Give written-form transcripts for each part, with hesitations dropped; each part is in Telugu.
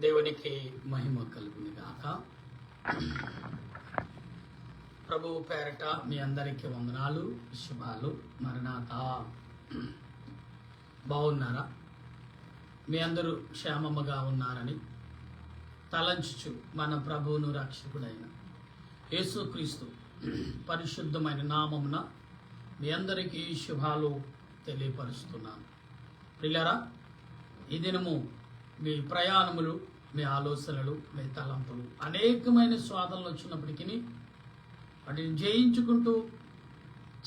దేవునికి మహిమ కలుగును గాక. ప్రభువు పేరట మీ అందరికీ వందనాలు, శుభాలు. మరణాత. బాగున్నారా? మీ అందరూ క్షేమముగా ఉన్నారని తలంచుచు మన ప్రభువును రక్షకుడైన యేసుక్రీస్తు పరిశుద్ధమైన నామమున మీ అందరికీ శుభాలు తెలియపరుస్తున్నాను. ప్రియులారా, ఈ దినము మీ ప్రయాణములు, మీ ఆలోచనలు, మీ తలంపులు అనేకమైన స్వాదనలు వచ్చినప్పటికీ వాటిని జయించుకుంటూ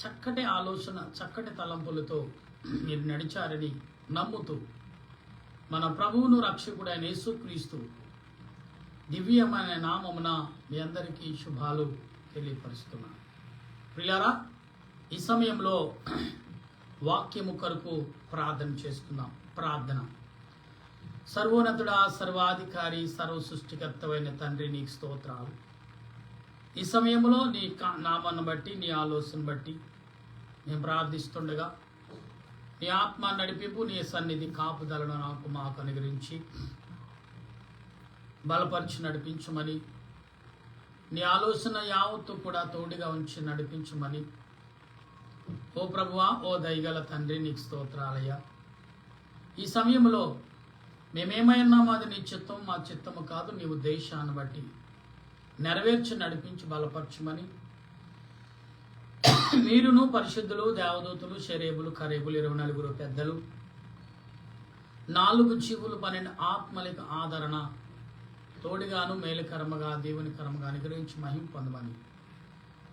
చక్కటి ఆలోచన, చక్కటి తలంపులతో మీరు నడిచారని నమ్ముతూ మన ప్రభువును రక్షకుడైన యేసుక్రీస్తు దివ్యమైన నామమున మీ అందరికీ శుభాలు తెలియపరుస్తున్నాను. ప్రియులారా, ఈ సమయంలో వాక్యము కొరకు ప్రార్థన చేసుకుందాం. ప్రార్థన. సర్వోన్నతుడా, సర్వాధికారి, సర్వ సృష్టికర్తమైన తండ్రి, నీకు స్తోత్రాలు. ఈ సమయంలో నీ నామాన్ని బట్టి, నీ ఆలోచన బట్టి నేను ప్రార్థిస్తుండగా నీ ఆత్మ నడిపింపు, నీ సన్నిధి కాపుదలను మాకు అనుగ్రహించి బలపరిచి నడిపించమని, నీ ఆలోచన యావత్తు కూడా తోడుగా ఉంచి నడిపించమని ఓ ప్రభువా, ఓ దయగల తండ్రి, నీకు స్తోత్రాలయ్యా. ఈ సమయంలో మేమేమైనామో అది నీ చిత్తం, మా చిత్తము కాదు, నీ ఉద్దేశాన్ని బట్టి నెరవేర్చి నడిపించి బలపరచమని మీరును పరిశుద్ధులు, దేవదూతులు, శరేబులు, కరేబులు, 24 పెద్దలు, 4 జీవులు, 12 ఆత్మలకు ఆదరణ తోడుగాను మేలుకరముగా, దీవునికరముగా అనుగ్రహించి మహిమ పొందమని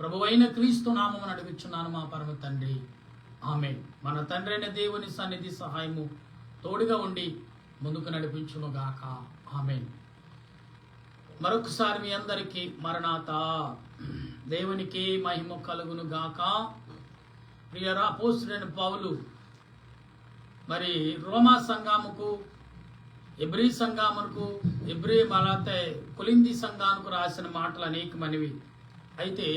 ప్రభువైన క్రీస్తు నామమున అడుగుచున్నాను మా పరమ తండ్రి, ఆమేన్. మన తండ్రి అయిన దేవుని సన్నిధి సహాయము తోడుగా ఉండి ముందుకు నడిపించును గాక, ఆమేన్. మరొకసారి మీ అందరికీ మరణాత. దేవునికి మహిమ కలుగును గాక. ప్రియరా, అపోస్తలుడైన పౌలు మరి రోమా సంఘముకు, ఎబ్రీ సంఘమునకు, ఎబ్రీ మలాతే కొలింది సంఘానికి రాసిన మాటలు అనేకమైనవి. అయితే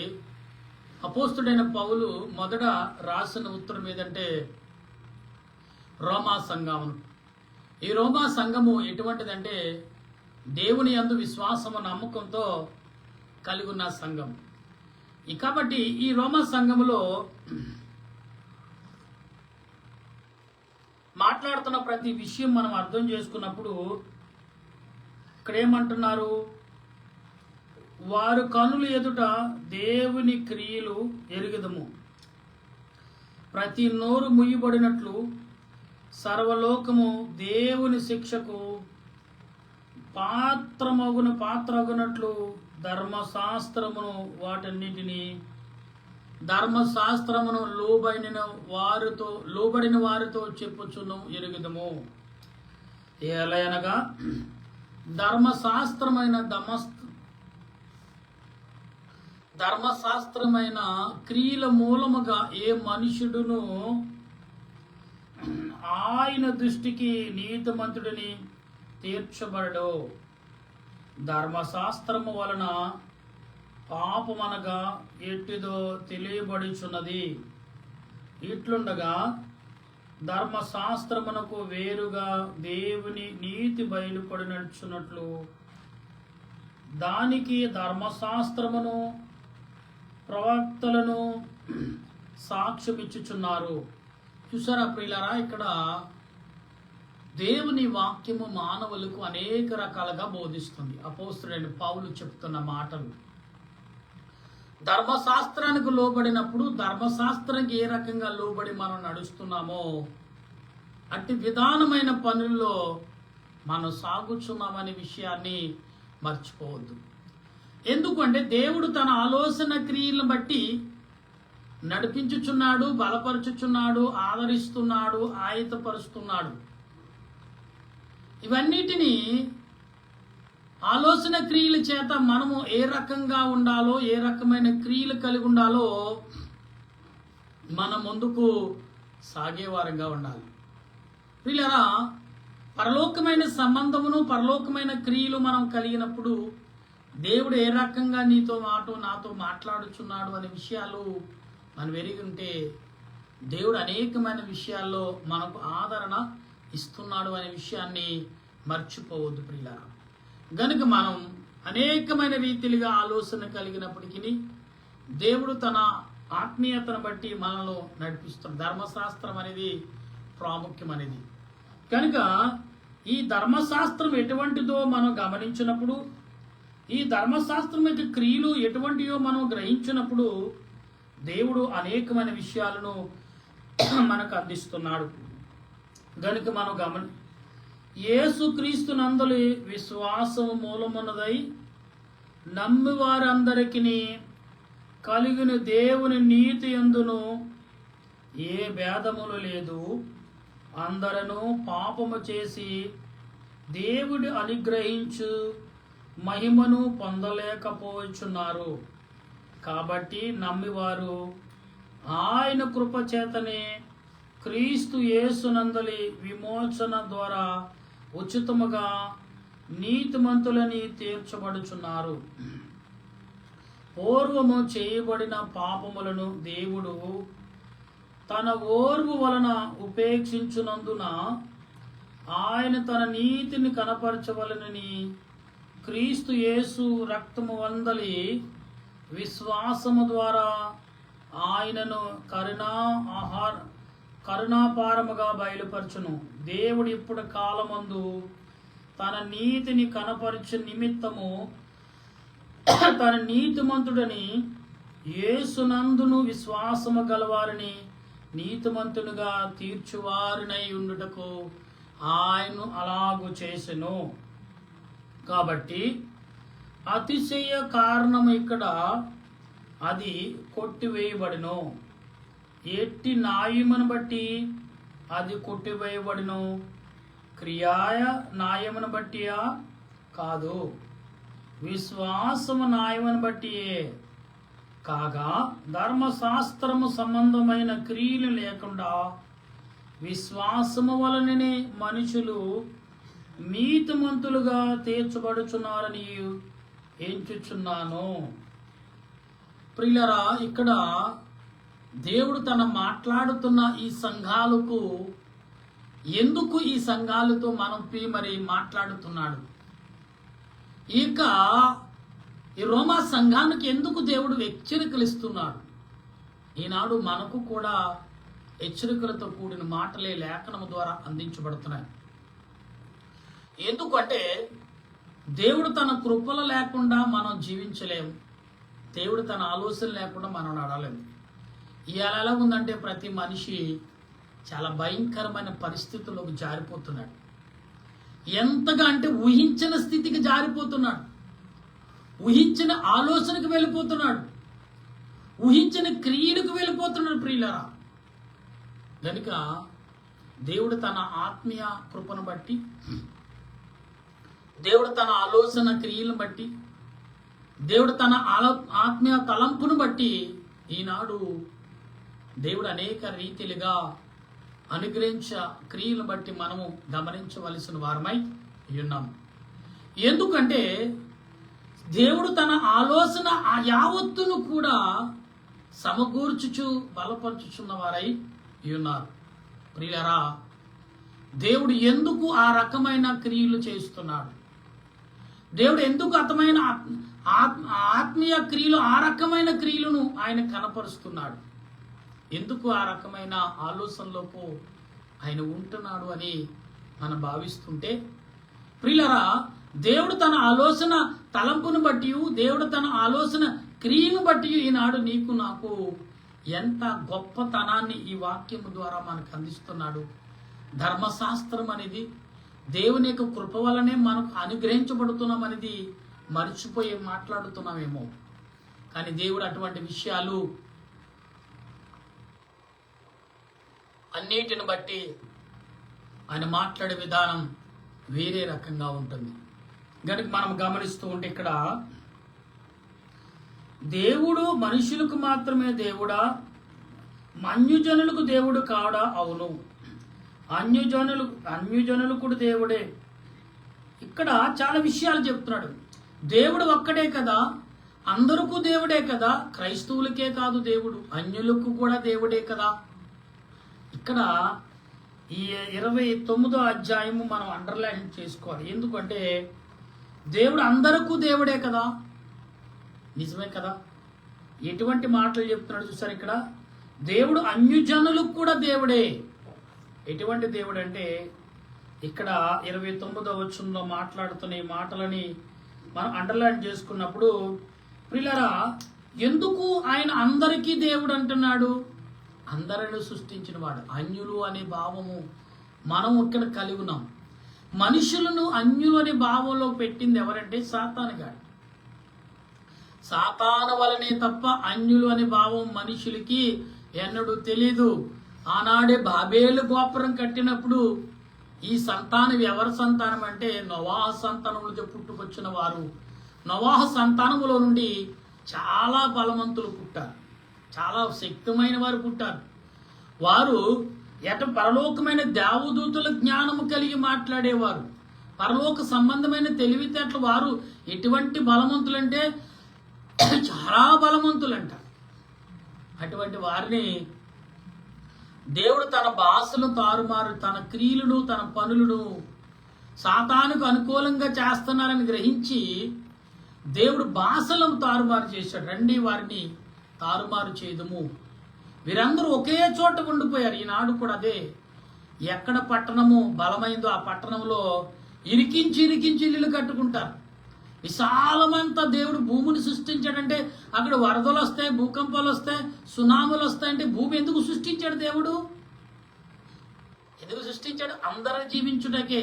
అపోస్తలుడైన పౌలు మొదట రాసిన ఉత్తరం ఏదంటే రోమా సంఘమునకు. ఈ రోమా సంఘము ఎటువంటిదంటే దేవుని యందు విశ్వాసము, నమ్మకంతో కలిగి ఉన్న సంఘం. కాబట్టి ఈ రోమా సంఘములో మాట్లాడుతున్న ప్రతి విషయం మనం అర్థం చేసుకున్నప్పుడు ఇక్కడ ఏమంటున్నారు? వారు కనుల ఎదుట దేవుని క్రియలు ఎరుగుదము, ప్రతి నోరు ముయ్యబడినట్లు సర్వలోకము దేవుని శిక్షకు పాత్రగునట్లు ధర్మశాస్త్రమును వాటన్నిటినీ ధర్మశాస్త్రమును లోబడిన వారితో చెప్పుచును ఎరుగుదము. ఎలయనగా ధర్మశాస్త్రమైన క్రియల మూలముగా ఏ మనుషుడును ఆయన దృష్టికి నీతిమంతుడిని తీర్చబడడు. ధర్మశాస్త్రము వలన పాపమనగా ఎట్టిదో తెలియబడుచున్నది. ఇట్లుండగా ధర్మశాస్త్రమునకు వేరుగా దేవుని నీతి బయలుపడినట్లు దానికి ధర్మశాస్త్రమును ప్రవక్తలను సాక్ష్యమిచ్చుచున్నారు. చూసారా ప్రియులారా, ఇక్కడ దేవుని వాక్యము మానవులకు అనేక రకాలుగా బోధిస్తుంది. అపోస్తలుడైన పౌలు చెప్తున్న మాటలు ధర్మశాస్త్రానికి లోబడినప్పుడు ధర్మశాస్త్రానికి ఏ రకంగా లోబడి మనం నడుస్తున్నామో అట్టి విధానమైన పనుల్లో మనం సాగుచున్నామనే విషయాన్ని మర్చిపోవద్దు. ఎందుకంటే దేవుడు తన ఆలోచన క్రియలను బట్టి నడిపించుచున్నాడు, బలపరుచుచున్నాడు, ఆదరిస్తున్నాడు, ఆయతపరుస్తున్నాడు. ఇవన్నిటినీ ఆలోచన క్రియల చేత మనము ఏ రకంగా ఉండాలో, ఏ రకమైన క్రియలు కలిగి ఉండాలో మన ముందుకు సాగేవారంగా ఉండాలి. ప్రియులారా, పరలోకమైన సంబంధమును, పరలోకమైన క్రియలు మనం కలిగినప్పుడు దేవుడు ఏ రకంగా నాతో మాట్లాడుచున్నాడు అనే విషయాలు మనం ఎరిగి ఉంటే దేవుడు అనేకమైన విషయాల్లో మనకు ఆదరణ ఇస్తున్నాడు అనే విషయాన్ని మర్చిపోవద్దు ప్రియులారా. గనుక మనం అనేకమైన రీతిలుగా ఆలోచన కలిగినప్పటికీ దేవుడు తన ఆత్మీయతను బట్టి మనలో నడిపిస్తున్నాడు. ధర్మశాస్త్రం అనేది ప్రాముఖ్యమైనది కనుక ఈ ధర్మశాస్త్రం ఎటువంటిదో మనం గమనించినప్పుడు, ఈ ధర్మశాస్త్రం యొక్క క్రియలు ఎటువంటివో మనం గ్రహించినప్పుడు దేవుడు అనేకమైన విషయాలను మనకు అందిస్తున్నాడు. గనుక మనం యేసుక్రీస్తు నందలి విశ్వాసము మూలమున్నదై నమ్మి వారందరికీ కలిగిన దేవుని నీతి యందును ఏ భేదములు లేదు. అందరూ పాపము చేసి దేవుడు అనుగ్రహించు మహిమను పొందలేకపోతున్నారు. కాబట్టి నమ్మివారు ఆయన కృప చేతనే క్రీస్తు యేసునందలి విమోచన ద్వారా ఉచితముగా నీతిమంతులని తీర్చబడుచున్నారు. పూర్వము చేయబడిన పాపములను దేవుడు తన ఓర్వు వలన ఉపేక్షించునందున ఆయన తన నీతిని కనపరచవలనని క్రీస్తు యేసు రక్తము వందలి విశ్వాసము ద్వారా ఆయనను కరుణాపారముగా బయలుపరచును. దేవుడు ఇప్పుడు కాలమందు తన నీతిని కనపరచు నిమిత్తము తన నీతిమంతుడని యేసునందును విశ్వాసము గలవారిని నీతిమంతునిగా తీర్చువారినై ఉండుటకు ఆయన్ను అలాగు చేసెను. కాబట్టి అతిశయ కారణం ఇక్కడ అది కొట్టివేయబడిను. ఎట్టి న్యాయమును బట్టి అది కొట్టివేయబడిను, క్రియాయ న్యాయమును బట్టియా కాదు, విశ్వాసము న్యాయమును బట్టియే. కాగా ధర్మశాస్త్రము సంబంధమైన క్రియలు లేకుండా విశ్వాసము వలననే మనుషులు నీతిమంతులుగా తీర్చబడుచున్నారని ఎంచుచున్నాను. ప్రియులరా, ఇక్కడ దేవుడు తన మాట్లాడుతున్న ఈ సంఘాలకు ఎందుకు ఈ సంఘాలతో మరి మాట్లాడుతున్నాడు, ఇక ఈ రోమా సంఘానికి ఎందుకు దేవుడు హెచ్చరికలు ఇస్తున్నాడు? ఈనాడు మనకు కూడా హెచ్చరికలతో కూడిన మాటలే లేఖనము ద్వారా అందించబడుతున్నాయి. ఎందుకంటే దేవుడు తన కృపలు లేకుండా మనం జీవించలేము, దేవుడు తన ఆలోచన లేకుండా మనం నడలేము. ఇవాళ ఎలా ఉందంటే ప్రతి మనిషి చాలా భయంకరమైన పరిస్థితుల్లోకి జారిపోతున్నాడు. ఎంతగా అంటే ఊహించిన స్థితికి జారిపోతున్నాడు, ఊహించిన ఆలోచనకు వెళ్ళిపోతున్నాడు, ఊహించిన క్రియలకు వెళ్ళిపోతున్నాడు. ప్రియులరా, కనుక దేవుడు తన ఆత్మీయ కృపను బట్టి, దేవుడు తన ఆలోచన క్రియలను బట్టి, దేవుడు తన ఆత్మీయ తలంపును బట్టి ఈనాడు దేవుడు అనేక రీతిలుగా అనుగ్రహించ క్రియలను బట్టి మనము గమనించవలసిన వారమై ఉన్నాము. ఎందుకంటే దేవుడు తన ఆలోచన ఆ యావత్తును కూడా సమకూర్చుచు బలపరచుచున్న వారై ఉన్నారు. ప్రియులరా, దేవుడు ఎందుకు ఆ రకమైన క్రియలు చేస్తున్నాడు? దేవుడు ఎందుకు ఆత్మీయ క్రియలు, ఆ రకమైన క్రియలను ఆయన కనపరుస్తున్నాడు? ఎందుకు ఆ రకమైన ఆలోచనలోపు ఆయన ఉంటున్నాడు అని మనం భావిస్తుంటే, ప్రియులరా, దేవుడు తన ఆలోచన తలంపును బట్టి, దేవుడు తన ఆలోచన క్రియను బట్టి ఈనాడు నీకు నాకు ఎంత గొప్పతనాన్ని ఈ వాక్యము ద్వారా మనకు అందిస్తున్నాడు. ధర్మశాస్త్రం అనేది దేవుని యొక్క కృప వలనే మనకు అనుగ్రహించబడుతున్నాం అనేది మర్చిపోయి మాట్లాడుతున్నామేమో. కానీ దేవుడు అటువంటి విషయాలు అన్నిటిని బట్టి ఆయన మాట్లాడే విధానం వేరే రకంగా ఉంటుంది. కనుక మనం గమనిస్తూ ఉంటే ఇక్కడ దేవుడు మనుషులకు మాత్రమే దేవుడా, అన్యజనులకు దేవుడు కాడా? అవును, అన్యజనులకు కూడా దేవుడే. ఇక్కడ చాలా విషయాలు చెప్తున్నాడు. దేవుడు ఒక్కడే కదా, అందరికీ దేవుడే కదా, క్రైస్తవులకే కాదు దేవుడు, అన్యులకు కూడా దేవుడే కదా. ఇక్కడ ఈ 29వ అధ్యాయము మనం అండర్లైన్ చేసుకోవాలి. ఎందుకంటే దేవుడు అందరికీ దేవుడే కదా, నిజమే కదా. ఎటువంటి మాటలు చెప్తున్నాడు చూసారు ఇక్కడ. దేవుడు అన్యజనులకు కూడా దేవుడే. ఎటువంటి దేవుడు అంటే ఇక్కడ 29వ వచనంలో మాట్లాడుతున్న ఈ మాటలని మనం అండర్లైన్ చేసుకున్నప్పుడు, ప్రియులారా, ఎందుకు ఆయన అందరికీ దేవుడు అంటున్నాడు? అందరిని సృష్టించిన వాడు. అన్యులు అనే భావము మనం ఇక్కడ కలిగి ఉన్నాం. మనుషులను అన్యులు అనే భావంలో పెట్టింది ఎవరంటే సాతాను గారు. సాతాను వలనే తప్ప అన్యులు అనే భావం మనుషులకి ఎన్నడూ తెలీదు. ఆనాడే బాబేలు గోపురం కట్టినప్పుడు ఈ సంతానం ఎవరి సంతానం అంటే నోవాహ సంతానములతో పుట్టుకొచ్చిన వారు. నోవాహ సంతానములో నుండి చాలా బలవంతులు పుట్టారు, చాలా శక్తిమైన వారు పుట్టారు. వారు పరలోకమైన దేవదూతుల జ్ఞానము కలిగి మాట్లాడేవారు, పరలోక సంబంధమైన తెలివితేటలు. వారు ఎటువంటి బలవంతులంటే చాలా బలవంతులంట. అటువంటి వారిని దేవుడు తన భాషను తారుమారు, తన క్రియలను, తన పనులను సాతానుకు అనుకూలంగా చేస్తున్నారని గ్రహించి దేవుడు భాషలను తారుమారు చేశాడు. రండి వారిని తారుమారు చేయదము. వీరందరూ ఒకే చోట ఉండిపోయారు. ఈనాడు కూడా అదే. ఎక్కడ పట్టణము బలమైందో ఆ పట్టణంలో ఇరికించి ఇల్లు కట్టుకుంటారు. విశాలమంతా దేవుడు భూమిని సృష్టించాడంటే అక్కడ వరదలు వస్తాయి, భూకంపాలు వస్తాయి, సునాములు వస్తాయంటే భూమి ఎందుకు సృష్టించాడు దేవుడు? ఎందుకు సృష్టించాడు? అందరూ జీవించుటకే.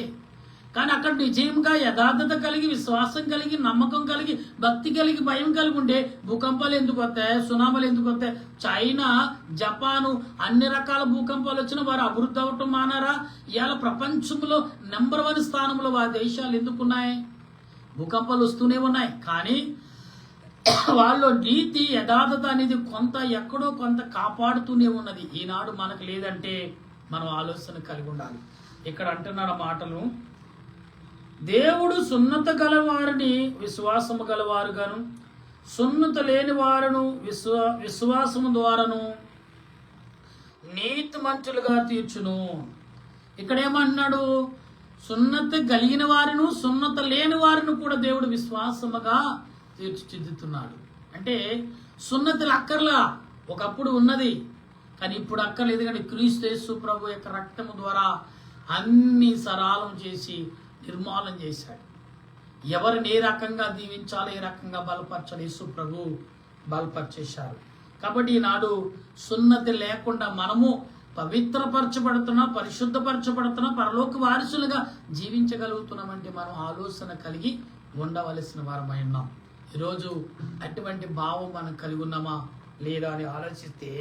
కానీ అక్కడ నిజంగా యథార్థత కలిగి, విశ్వాసం కలిగి, నమ్మకం కలిగి, భక్తి కలిగి, భయం కలిగి ఉండే భూకంపాలు ఎందుకు వస్తాయి, సునాములు ఎందుకు వస్తాయి? చైనా, జపాను అన్ని రకాల భూకంపాలు వచ్చిన వారు అభివృద్ధి అవటం మానారా? ఇవాళ ప్రపంచంలో నెంబర్ 1 స్థానంలో ఆ దేశాలు ఎందుకున్నాయి? భూకంపాలు వస్తూనే ఉన్నాయి. కానీ వాళ్ళు నీతి, యథార్థత అనేది కొంత ఎక్కడో కొంత కాపాడుతూనే ఉన్నది. ఈనాడు మనకు లేదంటే మనం ఆలోచన కలిగి ఉండాలి. ఇక్కడ అంటున్నాడు మాటలు, దేవుడు సున్నత గలవారిని విశ్వాసము గలవారుగాను, సున్నత లేని వారును విశ్వాసము ద్వారాను నీతి మంచులుగా తీర్చును. ఇక్కడ ఏమంటున్నాడు? సున్నత కలిగిన వారిను, సున్నత లేని వారిని కూడా దేవుడు విశ్వాసముగా తీర్చిదిద్దుతున్నాడు. అంటే సున్నతులు అక్కర్లా, ఒకప్పుడు ఉన్నది కానీ ఇప్పుడు అక్కర్లేదు. కానీ క్రీస్తు యేసు ప్రభు యొక్క రక్తము ద్వారా అన్ని సరాలం చేసి నిర్మూలన చేశాడు. ఎవరిని ఏ రకంగా దీవించాలో, ఏ రకంగా బలపరచాలి యేసు ప్రభు బలపరిచేశారు. కాబట్టి ఈనాడు సున్నతి లేకుండా మనము పవిత్రపరచబడుతున్నా, పరిశుద్ధపరచబడుతున్నా, పరలోక వారసులుగా జీవించగలుగుతున్నామంటే మనం ఆలోచన కలిగి ఉండవలసిన వారమై ఉన్నాం. ఈరోజు అటువంటి భావం మనం కలిగి ఉన్నామా లేదా అని ఆలోచిస్తే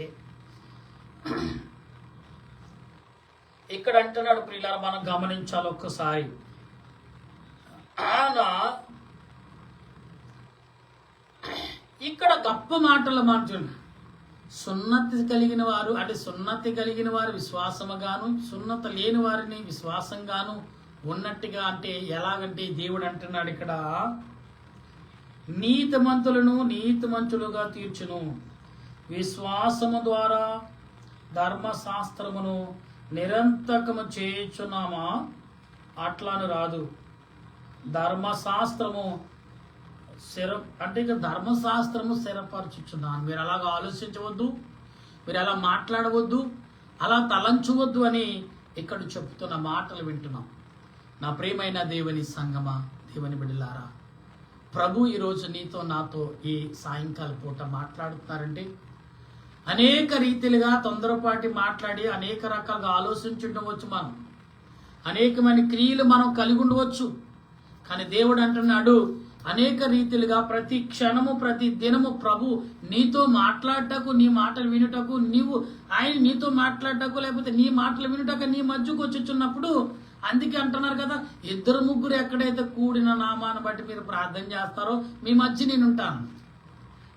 ఇక్కడ అంటున్నాడు ప్రియులారా, మనం గమనించాలి ఒక్కసారి. ఆయన ఇక్కడ గొప్ప మాటలు మాట్లాడు. సున్నతి కలిగిన వారు అంటే సున్నతి కలిగిన వారు విశ్వాసముగాను, సున్నత లేని వారిని విశ్వాసంగాను ఉన్నట్టుగా. అంటే ఎలాగంటే దేవుడు అంటున్నాడు ఇక్కడ, నీతిమంతులను నీతిమంతులుగా తీర్చును, విశ్వాసము ద్వారా ధర్మశాస్త్రమును నిరంతరము చేయుచున్నామా అట్లాను రాదు. ధర్మశాస్త్రము అంటే ఇక ధర్మశాస్త్రము స్థిరపరచుచున్నాను. మీరు అలాగ ఆలోచించవద్దు, మీరు అలా మాట్లాడవద్దు, అలా తలంచవద్దు అని ఇక్కడ చెప్తున్న మాటలు వింటున్నాం. నా ప్రియమైన దేవుని సంగమా, దేవుని బిడ్డలారా, ప్రభు ఈరోజు నీతో నాతో ఈ సాయంకాల పూట మాట్లాడుతున్నారంటే అనేక రీతిలుగా తొందరపాటి మాట్లాడి అనేక రకాలుగా ఆలోచించుండవచ్చు, మనం అనేకమైన క్రియలు మనం కలిగి ఉండవచ్చు. కానీ దేవుడు అంటున్నాడు, అనేక రీతిలుగా ప్రతి క్షణము ప్రతి దినము ప్రభు నీతో మాట్లాడటకు, నీ మాటలు వినుటకు, ఆయన నీతో మాట్లాడటకు, లేకపోతే నీ మాటలు వినుటకు నీ మధ్యకు వచ్చుచున్నప్పుడు, అందుకే అంటున్నారు కదా, 2-3 ఎక్కడైతే కూడిన నామాన్ని బట్టి మీరు ప్రార్థన చేస్తారో మీ మధ్య నేను ఉంటాను.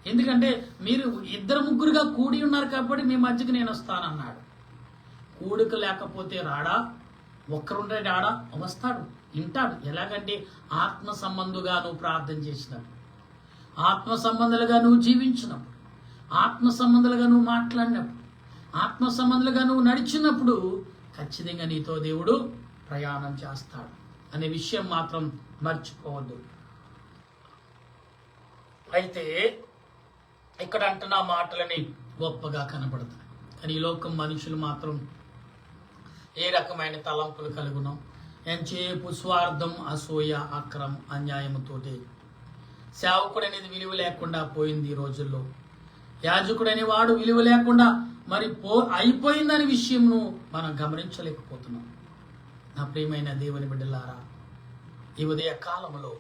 ఎందుకంటే మీరు 2-3గా కూడి ఉన్నారు కాబట్టి మీ మధ్యకి నేను వస్తానన్నాడు. కూడిక లేకపోతే రాడా? ఒక్కరుంటే రాడా? వస్తాడు, వింటాడు. ఎలాగంటే ఆత్మ సంబంధుగా నువ్వు ప్రార్థన చేసినప్పుడు, ఆత్మ సంబంధాలుగా నువ్వు జీవించినప్పుడు, ఆత్మ సంబంధాలుగా నువ్వు మాట్లాడినప్పుడు, ఆత్మ సంబంధాలుగా నువ్వు నడిచినప్పుడు ఖచ్చితంగా నీతో దేవుడు ప్రయాణం చేస్తాడు అనే విషయం మాత్రం మర్చిపోవద్దు. అయితే ఇక్కడ అంటున్న మాటలని గొప్పగా కనబడతాయి. కానీ ఈ లోకం మనుషులు మాత్రం ఏ రకమైన తలంపులు కలుగున్నాం? ఎంచేపు స్వార్థం, అసూయ, అక్రమం, అన్యాయముతోటి సేవకుడు అనేది విలువ లేకుండా పోయింది ఈ రోజుల్లో. యాజకుడు అనేవాడు విలువ లేకుండా మరి అయిపోయిందనే విషయంను మనం గమనించలేకపోతున్నాం. నా ప్రియమైన దేవుని బిడ్డలారా, ఈ ఉదయ కాలంలో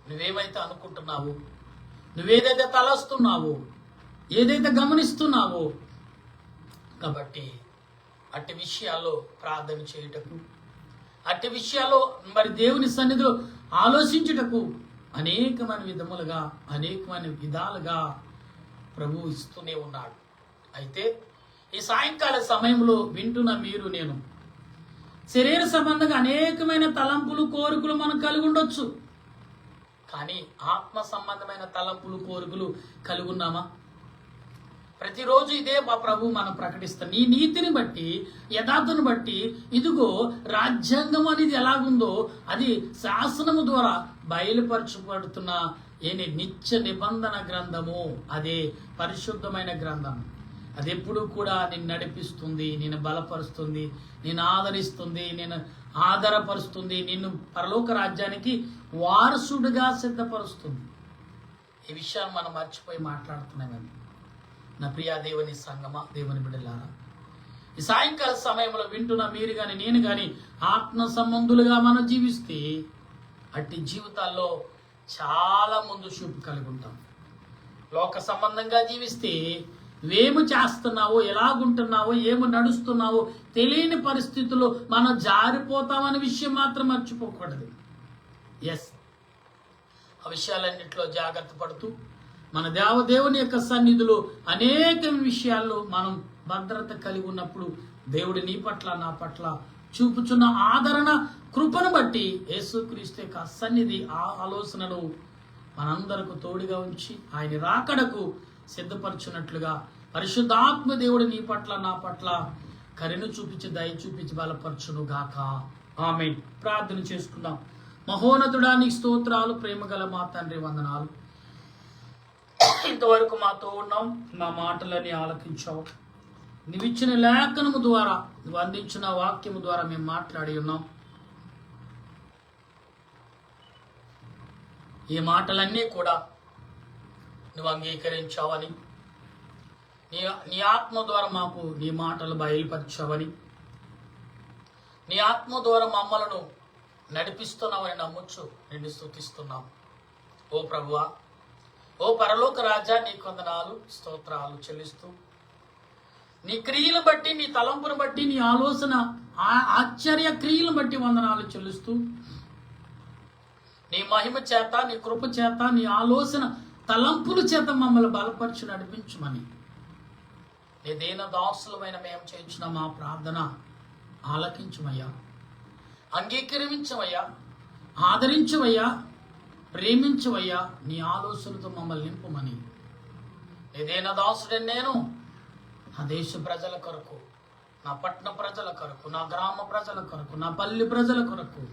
నువ్వేమైతే అనుకుంటున్నావో, నువ్వేదైతే తలస్తున్నావో, ఏదైతే గమనిస్తున్నావో, కాబట్టి అట్టి విషయాల్లో ప్రార్థన చేయుటకు, అట్టి విషయాల్లో మరి దేవుని సన్నిధిలో ఆలోచించుటకు అనేకమైన విధములుగా, అనేకమైన విధాలుగా ప్రభు ఇస్తూనే ఉన్నాడు. అయితే ఈ సాయంకాల సమయంలో వింటున్న మీరు, నేను శరీర సంబంధంగా అనేకమైన తలంపులు, కోరికలు మనం కలిగి ఉండొచ్చు. కానీ ఆత్మ సంబంధమైన తలంపులు, కోరికలు కలిగి ఉన్నామా? ప్రతిరోజు ఇదే మా ప్రభు మనం ప్రకటిస్తాం. నీ నీతిని బట్టి, యథార్థను బట్టి, ఇదిగో రాజ్యాంగం అనేది ఎలాగుందో అది శాసనము ద్వారా బయలుపరచబడుతున్న నిత్య నిబంధన గ్రంథము. అదే పరిశుద్ధమైన గ్రంథం. అది ఎప్పుడు కూడా నిన్ను నడిపిస్తుంది, నిన్ను బలపరుస్తుంది, నిన్ను ఆదరిస్తుంది, నిన్ను ఆధారపరుస్తుంది, నిన్ను పరలోక రాజ్యానికి వారసుడిగా సిద్ధపరుస్తుంది. ఈ విషయాన్ని మనం మర్చిపోయి మాట్లాడుతున్నామేమో. నా ప్రియా దేవుని సంగమా, దేవుని బిడ్డలారా, ఈ సాయంకాల సమయంలో వింటున్న మీరు కానీ, నేను కానీ ఆత్మ సంబంధులుగా మనం జీవిస్తే అట్టి జీవితాల్లో చాలా ముందు చూపు కలిగి ఉంటాం. లోక సంబంధంగా జీవిస్తే నువ్వేమి చేస్తున్నావో, ఎలాగుంటున్నావో, ఏమి నడుస్తున్నావో తెలియని పరిస్థితుల్లో మనం జారిపోతామనే విషయం మాత్రం మర్చిపోకూడదు. ఎస్, ఆ విషయాలన్నింటిలో జాగ్రత్త పడుతూ మన దేవుని యొక్క సన్నిధిలో అనేక విషయాల్లో మనం భద్రత కలిగి ఉన్నప్పుడు దేవుడు నీ పట్ల, నా పట్ల చూపుచున్న ఆదరణ, కృపను బట్టి యేసుక్రీస్తు యొక్క సన్నిధి, ఆ ఆలోచనలు మనందరకు తోడుగా ఉంచి ఆయన రాకడకు సిద్ధపరచున్నట్లుగా పరిశుద్ధాత్మ దేవుడు నీ పట్ల, నా పట్ల కరుణ చూపించి, దయ చూపించి బలపరచును గాక. ఆమేన్. ప్రార్థన చేసుకుందాం. మహోన్నతుడా, నీకు స్తోత్రాలు. ప్రేమగల మా తండ్రి, వందనాలు. ఇంతవరకు మాతో ఉన్నాం, మా మాటలని ఆలకించావు. నీవిచ్చిన లేఖనము ద్వారా, నువ్వు అందించిన వాక్యము ద్వారా మేము మాట్లాడి ఉన్నాం. ఈ మాటలన్నీ కూడా నువ్వు అంగీకరించావని, నీ ఆత్మ ద్వారా మాకు నీ మాటలు బయలుపరిచావని, నీ ఆత్మ ద్వారా మమ్మలను నడిపిస్తున్నావని నమ్ముచ్చు నిన్ను స్తుతిస్తున్నాం. ఓ ప్రభువా, ఓ పరలోక రాజా, నీ వందనాలు, స్తోత్రాలు చెల్లిస్తూ, నీ క్రియలు బట్టి, నీ తలంపును బట్టి, నీ ఆలోచన ఆశ్చర్య క్రియలను బట్టి వందనాలు చెల్లిస్తూ, నీ మహిమ చేత, నీ కృప చేత, నీ ఆలోచన తలంపుల చేత మమ్మల్ని బలపరిచి నడిపించమని నీ దీన దాసులమైన మేము చేయించిన మా ప్రార్థన ఆలకించమయ్యా, అంగీకరించవయ్యా, ఆదరించవయ్యా, ప్రేమించవయ్యా. నీ ఆలోచనలతో మమ్మల్ని నింపమని ఏదైనా దాసుడని నేను నా దేశ ప్రజల కొరకు, నా పట్టణ ప్రజల కొరకు, నా గ్రామ ప్రజల కొరకు, నా పల్లి ప్రజల కొరకు,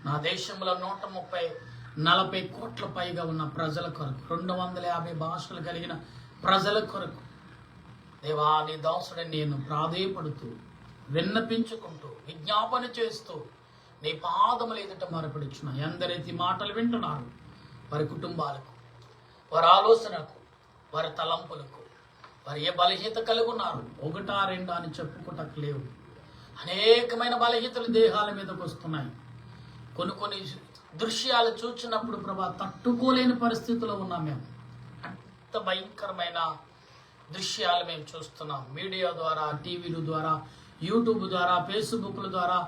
నా దేశంలో 130-140 కోట్ల పైగా ఉన్న ప్రజల కొరకు, 250 భాషలు కలిగిన ప్రజల కొరకు దేవా, నీ దాసుడని నేను ప్రాధేయపడుతూ, విన్నపించుకుంటూ, విజ్ఞాపన చేస్తూ నీ పాదములు ఎదుట మొరపెడుచున్నా. ఎందరైతే మాటలు వింటున్నారు వారి కుటుంబాలకు, వారి ఆలోచనకు, వారి తలంపులకు, వారు ఏ బలహీనత కలిగి ఉన్నారు, 1-2 అని చెప్పుకోటకు లేవు. అనేకమైన బలహీనతలు దేహాల మీదకి వస్తున్నాయి. కొన్ని దృశ్యాలు చూచినప్పుడు ప్రభా తట్టుకోలేని పరిస్థితిలో ఉన్నాం. మేము అంత భయంకరమైన దృశ్యాలు మేము చూస్తున్నాం. మీడియా ద్వారా, టీవీల ద్వారా, యూట్యూబ్ ద్వారా, ఫేస్బుక్ల ద్వారా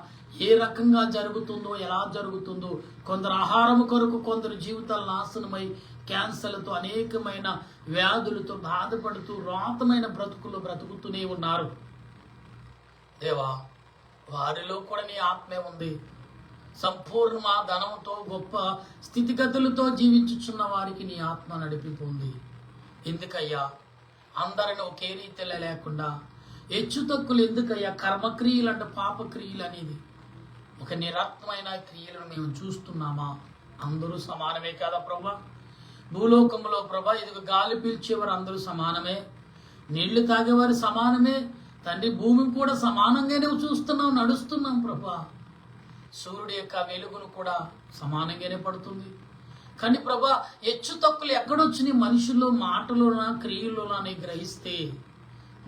ఏ రకంగా జరుగుతుందో, ఎలా జరుగుతుందో, కొందరు ఆహారం కొరకు, కొందరు జీవితాలు నాశనమై క్యాన్సర్లతో, అనేకమైన వ్యాధులతో బాధపడుతూ రోతమైన బ్రతుకులు బ్రతుకుతూనే ఉన్నారు. దేవా, వారిలో కూడా నీ ఆత్మే ఉంది. సంపూర్ణ ధనంతో, గొప్ప స్థితిగతులతో జీవించుచున్న వారికి నీ ఆత్మ నడిపిపోంది. ఎందుకయ్యా అందరిని ఒకే రీతిలో లేకుండా హెచ్చు తక్కువలు ఎందుకయ్యా? కర్మక్రియలు అంటే పాపక్రియలు అనేది ఒక నిరత్మైన క్రియలను మేము చూస్తున్నామా? అందరూ సమానమే కదా ప్రభా? భూలోకంలో ప్రభా ఇదిగో గాలి పీల్చేవారు అందరూ సమానమే, నీళ్లు తాగేవారు సమానమే తండ్రి. భూమి కూడా సమానంగానే చూస్తున్నాం, నడుస్తున్నాం ప్రభా. సూర్యుడి యొక్క వెలుగును కూడా సమానంగానే పడుతుంది. కానీ ప్రభా హెచ్చు తక్కువలు ఎక్కడొచ్చినాయి? మనుషుల్లో మాటలోనా క్రియల్లోనా అని గ్రహిస్తే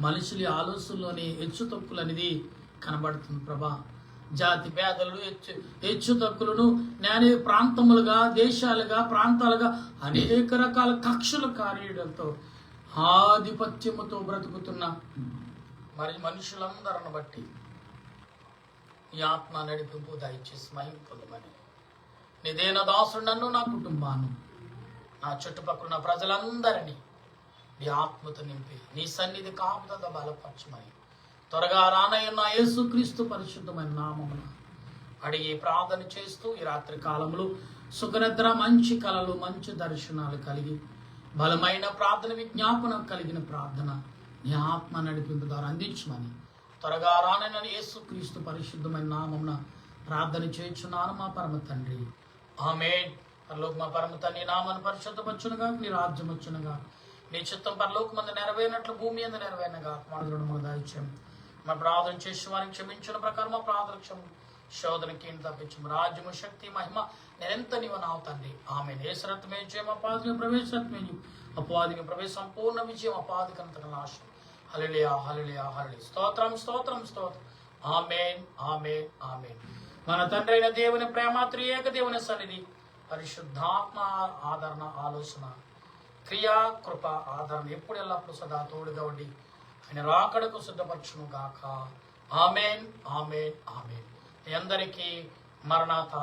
మనుషుల ఆలోచనలోనే హెచ్చు తక్కువలు అనేది కనబడుతుంది ప్రభా. జాతి భేదాలు హెచ్చు తక్కువలను జ్ఞాని ప్రాంతములుగా, దేశాలుగా, ప్రాంతాలుగా అనేక రకాల కక్షల కార్యడంతో ఆధిపత్యముతో బ్రతుకుతున్న మరి మనుషులందరిని బట్టి ఈ ఆత్మ నడిపింపు దయచేసి మహిమ పొందమని. నిదేన దాసుడు నన్ను, నా కుటుంబాన్ని, నా చుట్టుపక్కల ఉన్న ప్రజలందరినీ నీ ఆత్మతో నింపి నీ సన్నిధి కాపుదల బలపరచమని త్వరగా రానయ్యున్న యేసుక్రీస్తు పరిశుద్ధమైన నామమున అడిగి ప్రార్థన చేస్తూ ఈ రాత్రి కాలంలో సుఖనిద్ర, మంచి కలలు, మంచి దర్శనాలు కలిగి బలమైన ప్రార్థన, విజ్ఞాపన కలిగిన ప్రార్థన నీ ఆత్మ నడిపింపు ద్వారా అందించమని త్వరగా రానైన యేసుక్రీస్తు పరిశుద్ధమైన నామమున ప్రార్థన చేయుచున్నాను మా పరమ తండ్రి. ఆమేన్. పరలోక మా పరమ తండ్రి నామను పరిశుద్ధపరచునుగా, నీ రాజ్యం వచ్చునుగా, నీ చిత్తం పరలోకమందు నెరవేరినట్లు భూమి యందు నెరవేరినగా మా దృఢముగా దాయిచ్చాం. మా ప్రార్థన చేసిన వారిని క్షమించిన ప్రకారం మా ప్రార్థన క్షమ శోధనకి తప్పించము. రాజ్యము, శక్తి, మహిమ నిరంతర నీవు నావు తండ్రి. ఆమె ఏసరత్మే జయం, అపాధిని ప్రవేశరత్మే అపవాదిని ప్రవేశ సంపూర్ణ విజయం, అపాధికంత నాశనం. హల్లెలూయా, హల్లెలూయా, హల్లెలూయా. స్తోత్రం, స్తోత్రం, స్తోత్రం. ఆమేన్, ఆమేన్, ఆమేన్. మన తండ్రి అయిన దేవుని ప్రేమ, త్రియేక దేవుని సన్నిధి, పరిశుద్ధాత్మ ఆదరణ, ఆలోచన, క్రియా, కృప, ఆదరణ ఎప్పుడు ఎల్లప్పుడు సదా తోడుగా ఉండి ఆయన రాకడకు సిద్ధపరచును గాక. ఆమేన్, ఆమేన్, ఆమేన్. మీ అందరికీ మరణాత.